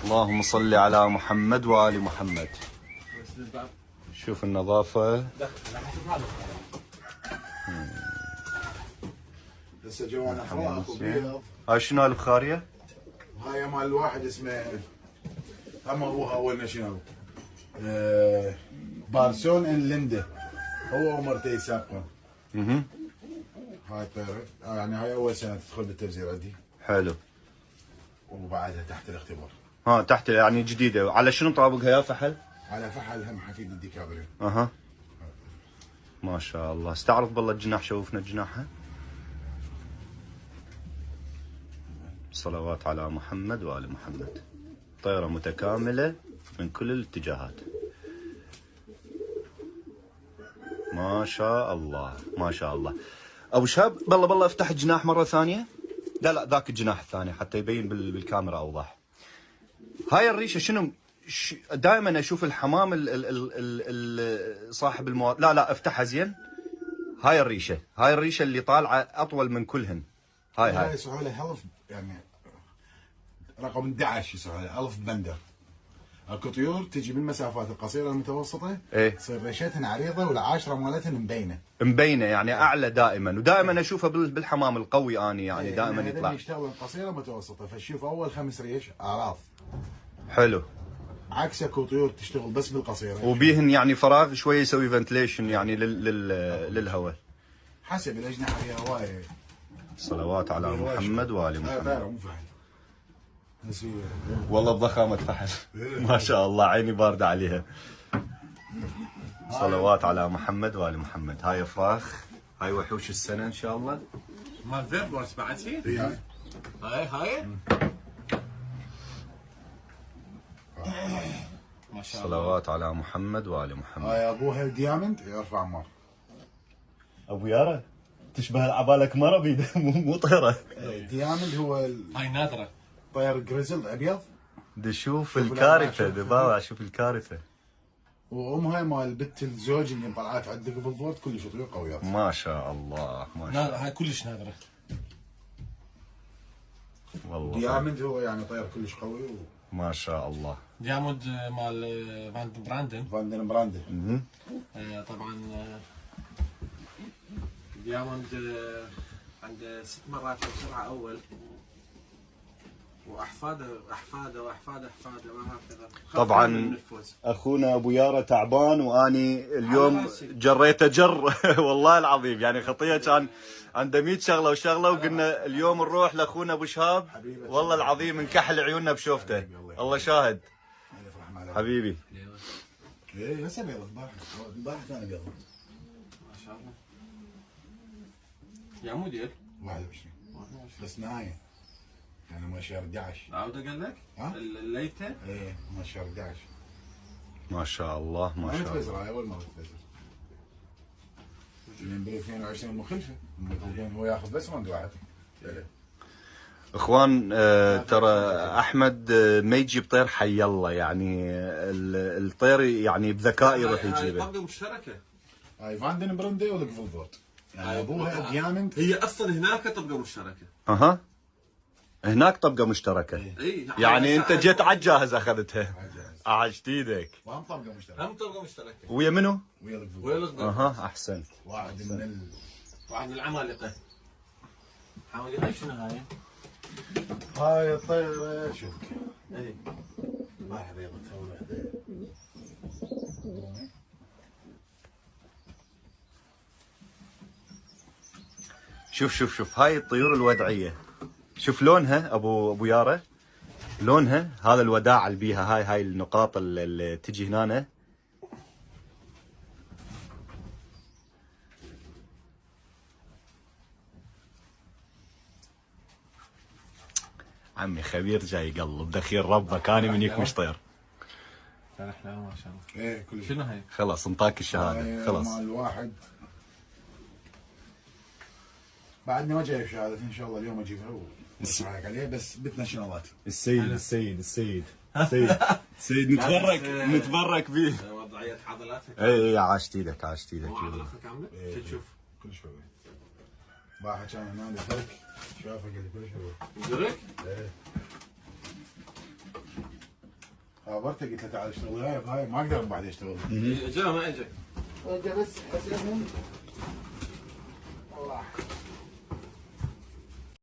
اللهم صل على محمد وآل محمد. شوف النظافة. هسه جوانا فراخ وبيض. هاي شنو البخارية؟ هاي مال الواحد اسمه هم ابوها اول شنو؟ بارسون ان ليندا. هو ومرته يسابقون. هاي طيرة يعني هاي اول سنة تدخل بالتبزير عندي. حلو. وبعدها تحت الاختبار. ها تحت يعني جديدة. على شنو طابقها يا فحل؟ على فحل هم حفيد الديكابريو. اها. ما شاء الله. استعرض بالله الجناح، شوفنا جناحها. صلوات على محمد وآل محمد. طيرة متكاملة من كل الاتجاهات. ما شاء الله ما شاء الله. ابو شهاب بالله افتح الجناح مرة ثانية. لا ذاك الجناح الثاني حتى يبين بالكاميرا اوضح. هاي الريشة شنو؟ دائما اشوف الحمام صاحب المواد. لا افتحها زين. هاي الريشة اللي طالعة اطول من كلهن. هاي يسووا له هلف يعني رقم 11 يسووا له هلف بندر. اكو طيور تجي من المسافات القصيره المتوسطه تصير ريشتهن عريضه والعاشره مالتهن مبينه يعني اعلى دائما. ودائما اشوفها بالحمام القوي اني يعني دائما يطلع. يشتغلون قصيره متوسطه فتشوف اول 5 ريش اعراض. حلو. عكس اكو طيور تشتغل بس بالقصيره وبيهن يعني فراغ شويه يسوي فنتليشن يعني للهواء. حسب الاجنحه فيها هوايه. صلوات على محمد وآل محمد. مو فحل. والله بضخامة فحل. ما شاء الله عيني باردة عليها. صلوات على محمد وآل محمد. هاي فراخ. هاي وحوش السنة ان شاء الله. مال فيربورس بعد فيه؟ هاي ما شاء الله. صلوات على محمد وآل محمد. هاي ابوها ديامند يرفع عمار. ابو يارا تشبه العبالك مرة بيده مو طيرة. ديامند هو هاي نادرة. طير جريزل ابيض. شوف الكارثة دبابة. شوف الكارثة. وامها مال بنت الزوج اللي طلعت عندك بالضبط كلش طيور قويات. ما شاء الله ما شاء الله. هاي كلش نادرة. والله ديامند هو يعني طير كلش قوي ما شاء الله. دياموند مال فاندن براندن. طبعا دياموند عنده 6 مرات بسرعة أول، واحفاده ما هكذا. طبعا اخونا ابو يارا تعبان واني اليوم جريته جر. والله العظيم يعني خطيه كان عنده 100 شغله وشغله وقلنا اليوم نروح لاخونا ابو شهاب. والله العظيم نكحل عيوننا بشوفته. الله شاهد حبيبي. ايه هسه بيض البارح كان بيض ما شاء الله. يا مدير 21 بس نايم يعني ما شهر 11. عودة قال لك؟ الليته؟ ايه ما شهر 11. ما شاء الله ما شاء الله. تفزر هاي اول مره تفزر. من ب 22 مخلفه هو ياخذ بس راوند واحد. اخوان ترى احمد ما يجيب طير حي الله يعني الطير يعني بذكاء يروح يجيبه. طبقه مشتركه. هاي فاندن برندي ولا فولفورد يعني ابوها ديامند. هي اصلا هناك طبقه مشتركه. اها هناك طبقه مشتركه. يعني انت جيت على الجاهز اخذتها. عاجت ايدك. هم طبقه مشتركه. ويا منو؟ ويا الفولفورد. اها احسن. واحد من العمالقه. هاي شنو هاي؟ هاي الطيره شوف. اي ما بيضة تسوي وحده. شوف هاي الطيور الودعيه. شوف لونها ابو يارا. لونها هذا الوداع اللي بيها. هاي النقاط اللي تجي هنا. عمي خبير جاي يقلب دخيل ربك اني من يك مش طير. ما شاء الله. ايه كل شنو هاي؟ خلاص انطاك الشهاده خلاص. مال واحد بعدني ما جايب شهاده ان شاء الله اليوم اجيبها ونسمعك عليه بس بتنا شغلات. السيد نتبرك به. وضعيه عضلاتك. اي عاشت ايدك عضلاتك كامله. تشوف كل شوي واحد كان هنا درك شافه قال لي كل شوي درك؟ ايه خابرته قلت له تعال اشتغل هاي بهاي ما اقدر بعد اشتغل. جاء ما اجى. اجى بس حسبهم